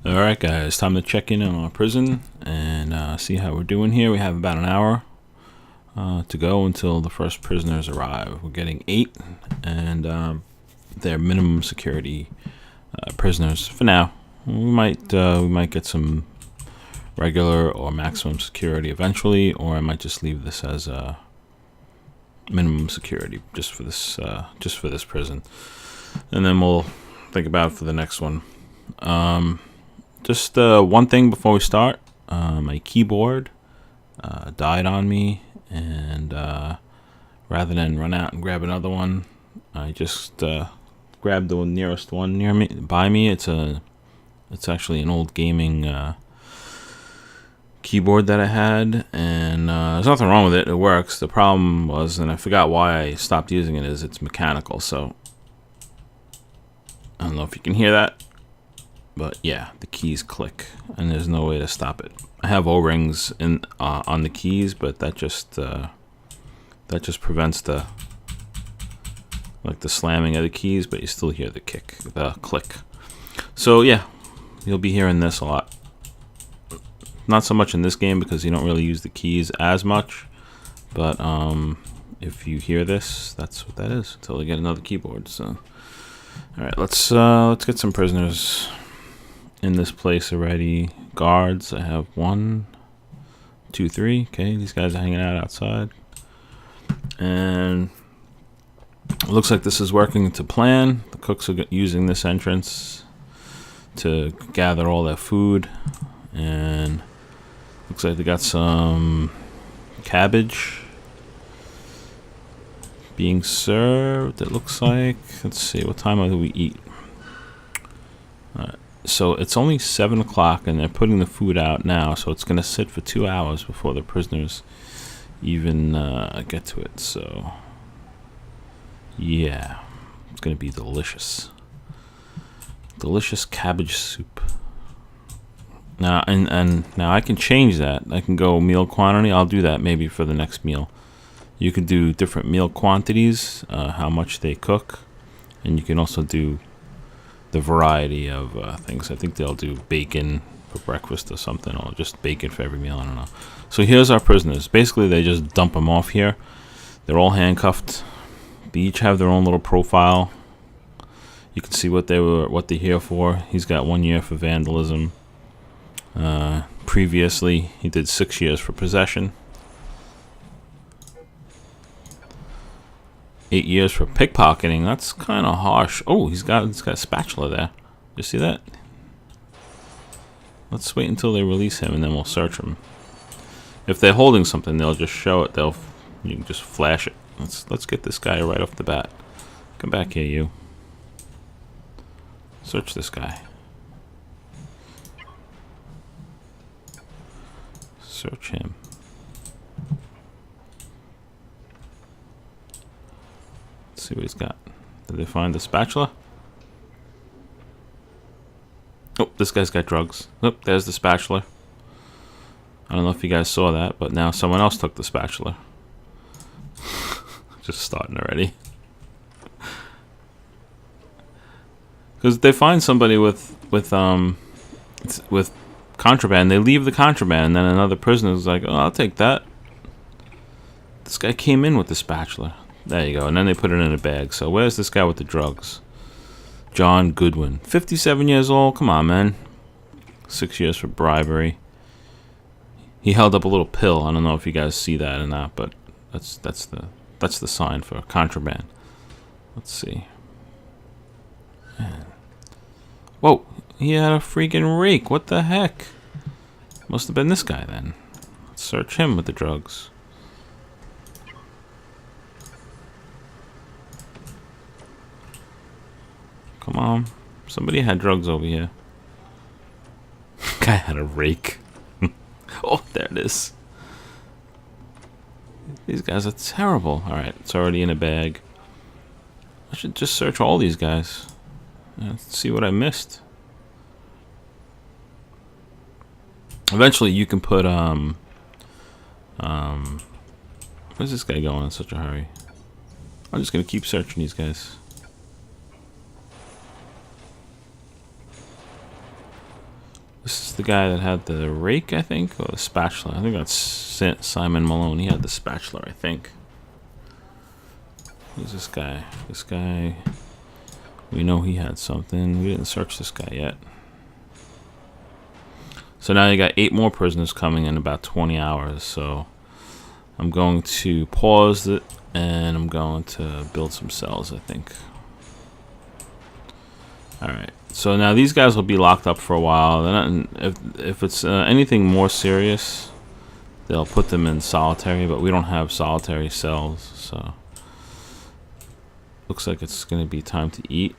Alright guys, time to check in on our prison and see how we're doing here. We have about an hour to go until the first prisoners arrive. We're getting 8 and they're minimum security prisoners for now. We might get some regular or maximum security eventually, or I might just leave this as minimum security just for this prison, and then we'll think about it for the next one. Just one thing before we start. My keyboard died on me, and rather than run out and grab another one, I just grabbed the nearest one near me by me. It's actually an old gaming keyboard that I had, and there's nothing wrong with it. It works. The problem was, and I forgot why I stopped using it, is it's mechanical. So I don't know if you can hear that. But yeah, the keys click, and there's no way to stop it. I have O-rings on the keys, but that just prevents the slamming of the keys, but you still hear the click. So yeah, you'll be hearing this a lot. Not so much in this game because you don't really use the keys as much, but if you hear this, that's what that is until I get another keyboard. So all right, let's get some prisoners in this place already. Guards, I have 1, 2, 3. Okay, these guys are hanging out outside, and it looks like this is working to plan. The cooks are using this entrance to gather all their food, and looks like they got some cabbage being served, it looks like. Let's see, what time do we eat? So it's only 7 o'clock, and they're putting the food out now, so it's going to sit for 2 hours before the prisoners even get to it. So yeah, it's going to be delicious. Delicious cabbage soup. Now and now I can change that. I can go meal quantity. I'll do that maybe for the next meal. You can do different meal quantities, how much they cook, and you can also do the variety of things. I think they'll do bacon for breakfast or something, or just bacon for every meal. I don't know. So here's our prisoners. Basically, they just dump them off here. They're all handcuffed. They each have their own little profile. You can see what they're here for. He's got 1 year for vandalism. Previously, he did 6 years for possession. 8 years for pickpocketing. That's kind of harsh. Oh, he's got a spatula there. You see that? Let's wait until they release him, and then we'll search him. If they're holding something, they'll just show it. You can just flash it. Let's get this guy right off the bat. Come back here, you. Search this guy. Search him. See what he's got. Did they find the spatula? Oh, this guy's got drugs. Oh, there's the spatula. I don't know if you guys saw that, but now someone else took the spatula. Just starting already. Because they find somebody with contraband, they leave the contraband, and then another prisoner is like, "Oh, I'll take that." This guy came in with the spatula. There you go. And then they put it in a bag. So where's this guy with the drugs? John Goodwin. 57 years old. Come on, man. 6 years for bribery. He held up a little pill. I don't know if you guys see that or not, but that's the sign for contraband. Let's see. Man. Whoa. He had a freaking rake. What the heck? Must have been this guy then. Let's search him with the drugs. Come on. Somebody had drugs over here. Guy had a rake. Oh, there it is. These guys are terrible. Alright, it's already in a bag. I should just search all these guys. Let's see what I missed. Eventually you can put where's this guy going in such a hurry? I'm just gonna keep searching these guys. This is the guy that had the rake, I think, or the spatula. I think that's Simon Malone. He had the spatula, I think. Who's this guy? This guy, we know he had something. We didn't search this guy yet. So now you got 8 more prisoners coming in about 20 hours. So I'm going to pause it, and I'm going to build some cells, I think. Alright, so now these guys will be locked up for a while. If it's anything more serious, they'll put them in solitary, but we don't have solitary cells, so looks like it's going to be time to eat.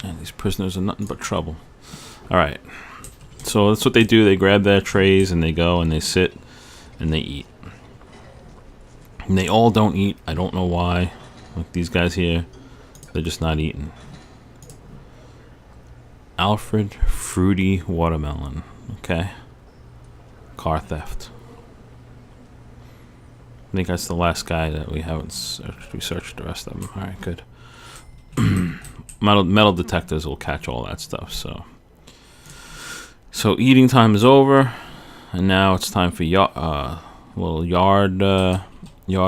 And these prisoners are nothing but trouble. Alright, so that's what they do. They grab their trays and they go and they sit and they eat. And they all don't eat. I don't know why. Like these guys here, they're just not eating. Alfred Fruity Watermelon. Okay. Car theft. I think that's the last guy that we haven't searched. We searched the rest of them. Alright, good. Metal detectors will catch all that stuff. So eating time is over. And now it's time for little yard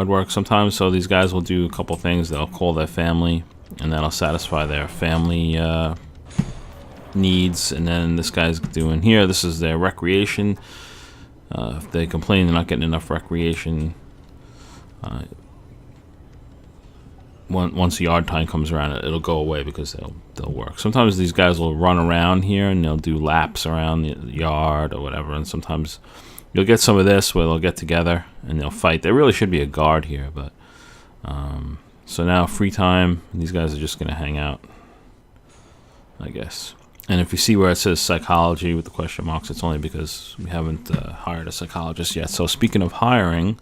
work sometimes. So these guys will do a couple things. They'll call their family, and that'll satisfy their family needs. And then this guy's doing here, this is their recreation. If they complain they're not getting enough recreation, once yard time comes around, it'll go away because they'll work. Sometimes these guys will run around here and they'll do laps around the yard or whatever, and sometimes you'll get some of this where they'll get together and they'll fight. There really should be a guard here, but so now free time, these guys are just gonna hang out, I guess. And if you see where it says psychology with the question marks, it's only because we haven't hired a psychologist yet. So speaking of hiring,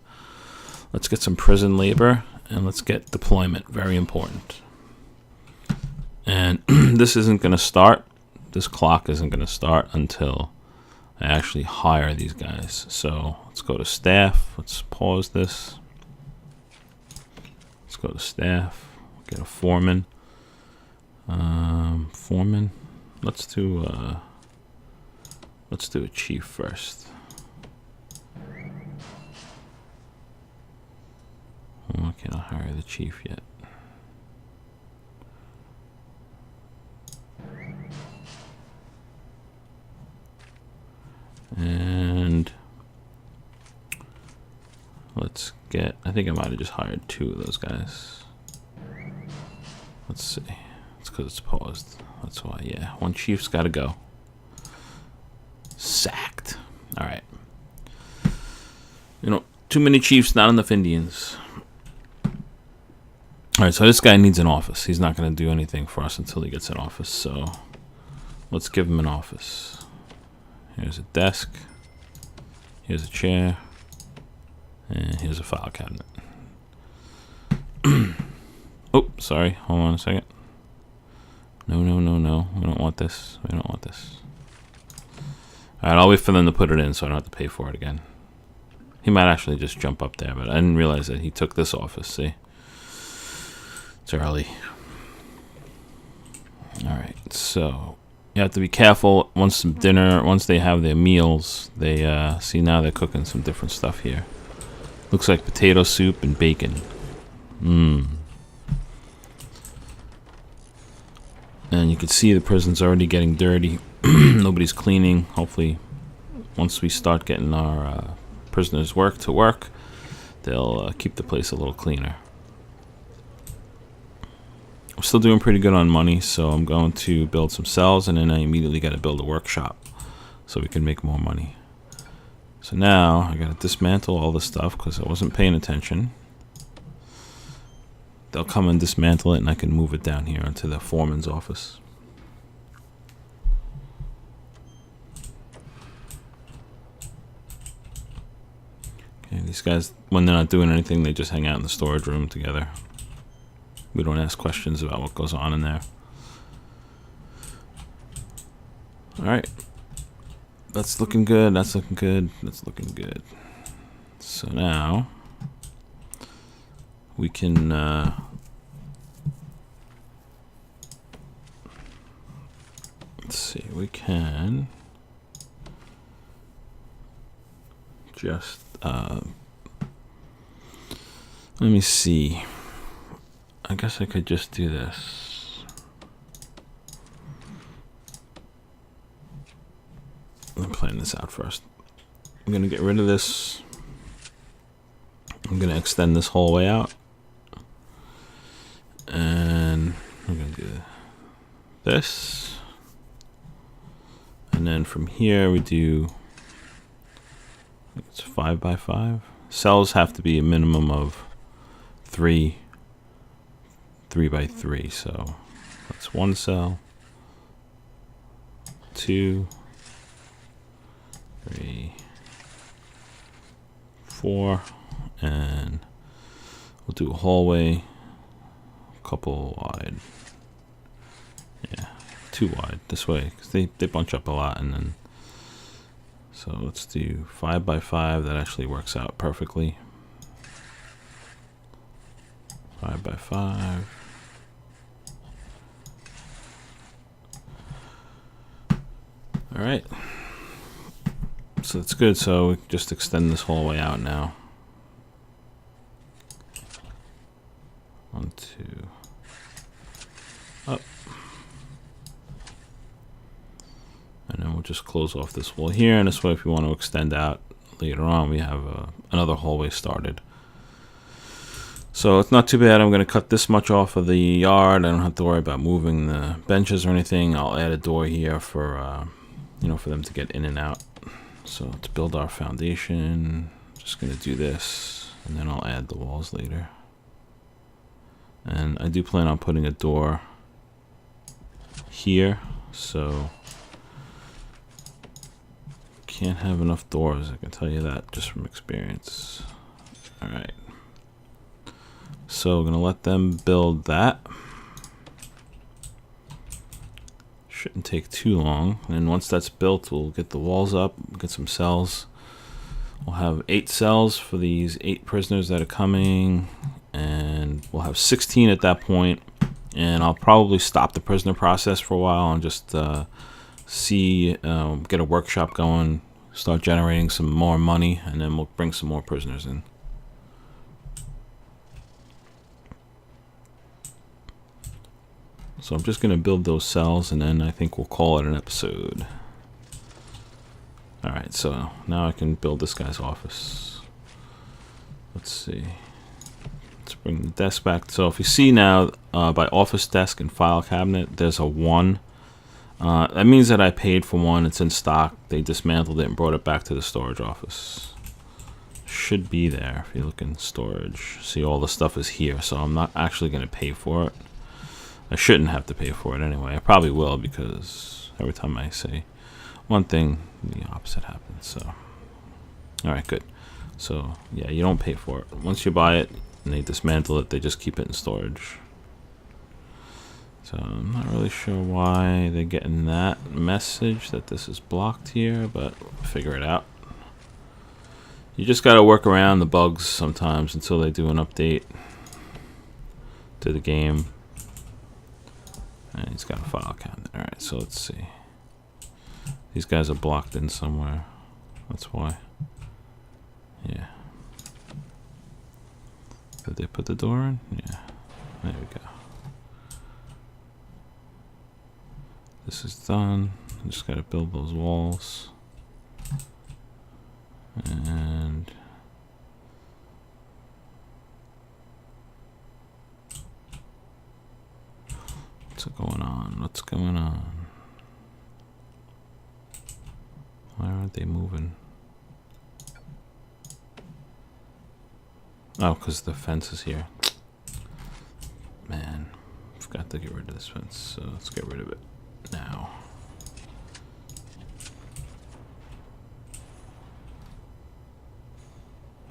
let's get some prison labor and let's get deployment. Very important. And this isn't gonna start, this clock isn't gonna start until I actually hire these guys. So let's go to staff. Let's pause this. Let's go to staff. Get a foreman. Foreman. Let's do a chief first. Oh, I cannot hire the chief yet. And let's get, I think I might have just hired 2 of those guys. Let's see. It's because it's paused. That's why, yeah. 1 chief's got to go. Sacked. All right. You know, too many chiefs, not enough Indians. All right, so this guy needs an office. He's not going to do anything for us until he gets an office. So let's give him an office. Here's a desk. Here's a chair. And here's a file cabinet. Oh, sorry. Hold on a second. No. We don't want this. We don't want this. Alright, I'll wait for them to put it in so I don't have to pay for it again. He might actually just jump up there, but I didn't realize that he took this office, see? It's early. Alright, so you have to be careful once they have their meals. They see now they're cooking some different stuff here. Looks like potato soup and bacon. And you can see the prison's already getting dirty. Nobody's cleaning. Hopefully, once we start getting our prisoners to work, they'll keep the place a little cleaner. I'm still doing pretty good on money, so I'm going to build some cells, and then I immediately got to build a workshop so we can make more money. So now I got to dismantle all this stuff because I wasn't paying attention. They'll come and dismantle it, and I can move it down here into the foreman's office. Okay, these guys, when they're not doing anything, they just hang out in the storage room together. We don't ask questions about what goes on in there. Alright. That's looking good. That's looking good. That's looking good. So now we can let's see, we can just let me see. I guess I could just do this. I'm playing this out first. I'm gonna get rid of this. I'm gonna extend this whole way out, and I'm gonna do this, and then from here we do, it's 5 by 5. Cells have to be a minimum of 3 by 3. So that's 1 cell, 2, 3, 4, and we'll do a hallway, a couple wide. Yeah, 2 wide this way, because they bunch up a lot. And then, so let's do 5 by 5. That actually works out perfectly. 5 by 5. All right. So that's good. So we just extend this whole way out now. 1, 2, up. And then we'll just close off this wall here. And this way, if you want to extend out later on, we have another hallway started. So it's not too bad. I'm going to cut this much off of the yard. I don't have to worry about moving the benches or anything. I'll add a door here for, for them to get in and out. So let's build our foundation. Just going to do this, and then I'll add the walls later. And I do plan on putting a door here, so can't have enough doors, I can tell you that just from experience. All right, so we're gonna let them build that. Shouldn't take too long, and once that's built, we'll get the walls up, get some cells. We'll have 8 cells for these 8 prisoners that are coming, and we'll have 16 at that point. And I'll probably stop the prisoner process for a while and just get a workshop going, start generating some more money, and then we'll bring some more prisoners in. So I'm just going to build those cells, and then I think we'll call it an episode. Alright, so now I can build this guy's office. Let's see. Let's bring the desk back. So if you see now, by office desk and file cabinet, there's a 1. That means that I paid for one. It's in stock. They dismantled it and brought it back to the storage office. Should be there if you look in storage. See, all the stuff is here, so I'm not actually going to pay for it. I shouldn't have to pay for it anyway. I probably will, because every time I say one thing, the opposite happens. So, all right, good. So yeah, you don't pay for it. Once you buy it and they dismantle it, they just keep it in storage. So I'm not really sure why they're getting that message that this is blocked here, but we'll figure it out. You just got to work around the bugs sometimes until they do an update to the game. And he's got a file cabinet. All right, so let's see. These guys are blocked in somewhere. That's why. Yeah. Did they put the door in? Yeah. There we go. This is done. I just got to build those walls. And what's going on? What's going on? Why aren't they moving? Oh, because the fence is here. Man, forgot to get rid of this fence, so let's get rid of it now.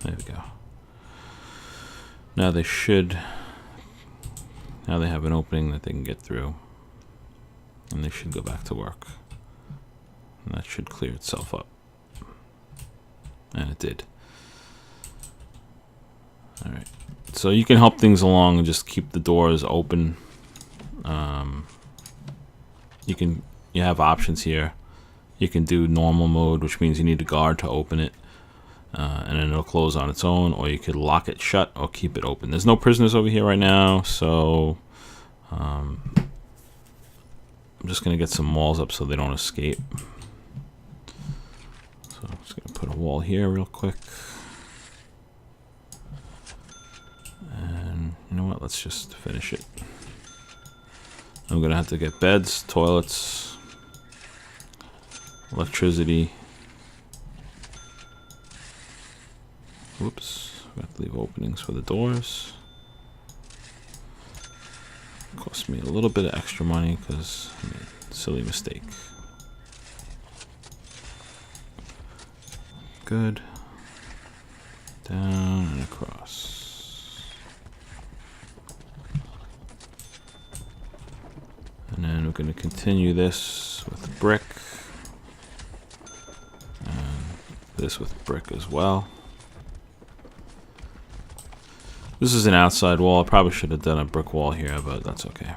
There we go. Now they should. Now they have an opening that they can get through, and they should go back to work. And that should clear itself up. And it did. Alright. So you can help things along and just keep the doors open. You can you have options here. You can do normal mode, which means you need a guard to open it, and then it'll close on its own, or you could lock it shut or keep it open. There's no prisoners over here right now, so I'm just going to get some walls up so they don't escape. So I'm just going to put a wall here real quick. And you know what, let's just finish it. I'm going to have to get beds, toilets, electricity. Whoops, I have to leave openings for the doors. Cost me a little bit of extra money because I made a silly mistake. Good. Down and across. And then we're going to continue this with brick. And this with brick as well. This is an outside wall. I probably should have done a brick wall here, but that's okay.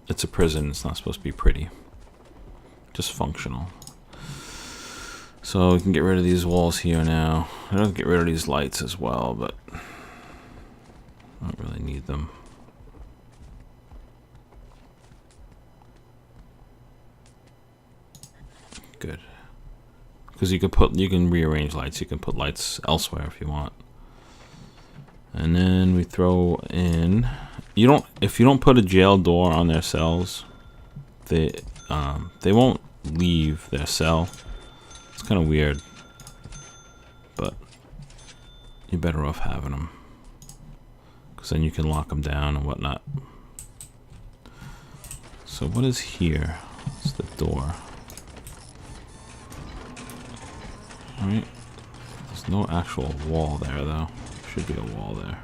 It's a prison. It's not supposed to be pretty. Just functional. So we can get rid of these walls here now. I don't get rid of these lights as well, but I don't really need them. Good. Because you can rearrange lights. You can put lights elsewhere if you want. And then we throw in, if you don't put a jail door on their cells, they won't leave their cell. It's kind of weird, but you're better off having them, because then you can lock them down and whatnot. So what is here? It's the door. All right. There's no actual wall there though. Should be a wall there,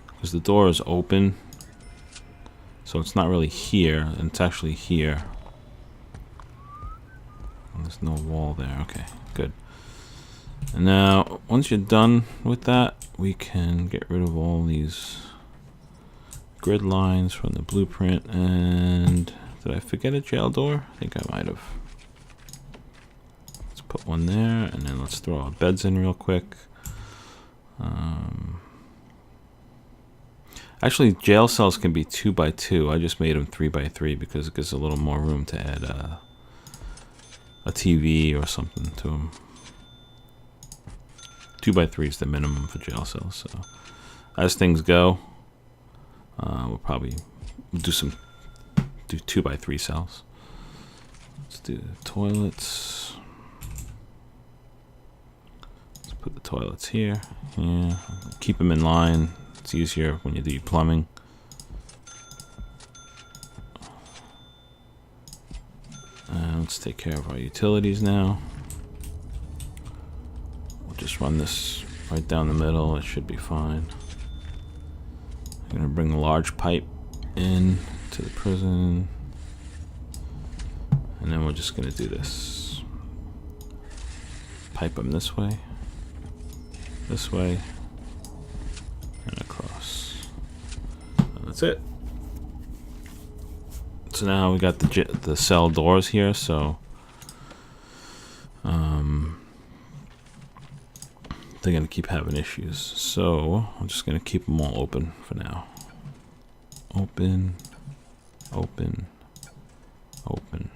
because the door is open, so it's not really here, and it's actually here. And there's no wall there. Okay, good. And now once you're done with that, we can get rid of all these grid lines from the blueprint. And did I forget a jail door? I think I might have. Let's put one there, and then let's throw our beds in real quick. Actually, jail cells can be 2 by 2. I just made them 3 by 3 because it gives a little more room to add a TV or something to them. 2 by 3 is the minimum for jail cells. So as things go, we'll probably do 2 by 3 cells. Let's do the toilets. Put the toilets here. Yeah, keep them in line. It's easier when you do plumbing. Let's take care of our utilities now. We'll just run this right down the middle. It should be fine. I'm gonna bring a large pipe in to the prison, and then we're just gonna do this. Pipe them this way. This way and across. And that's it. So now we got the cell doors here, so they're gonna keep having issues. So I'm just gonna keep them all open for now. Open, open, open.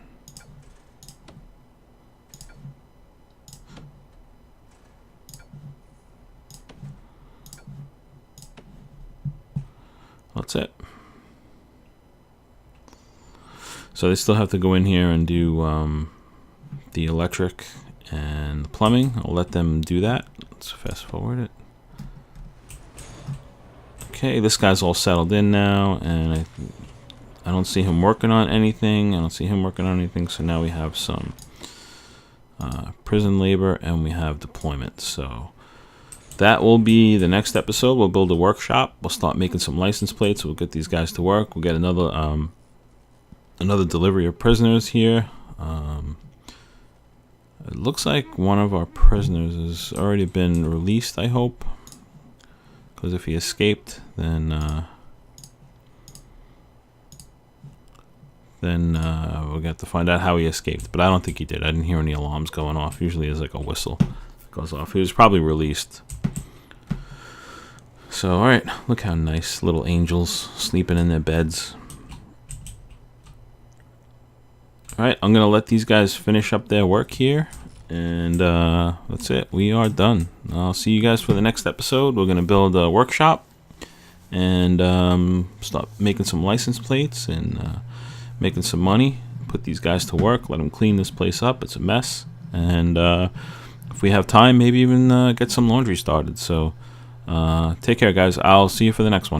That's it. So they still have to go in here and do the electric and the plumbing. I'll let them do that. Let's fast forward it. Okay, this guy's all settled in now, and I don't see him working on anything. So now we have some prison labor, and we have deployment. So that will be the next episode. We'll build a workshop. We'll start making some license plates. We'll get these guys to work. We'll get another delivery of prisoners here. It looks like one of our prisoners has already been released, I hope. Because if he escaped, then then we'll get to find out how he escaped. But I don't think he did. I didn't hear any alarms going off. Usually there's like a whistle that goes off. He was probably released. So, alright, look how nice, little angels sleeping in their beds. Alright, I'm going to let these guys finish up their work here. And that's it. We are done. I'll see you guys for the next episode. We're going to build a workshop and start making some license plates and making some money. Put these guys to work. Let them clean this place up. It's a mess. And if we have time, maybe even get some laundry started. So take care, guys. I'll see you for the next one.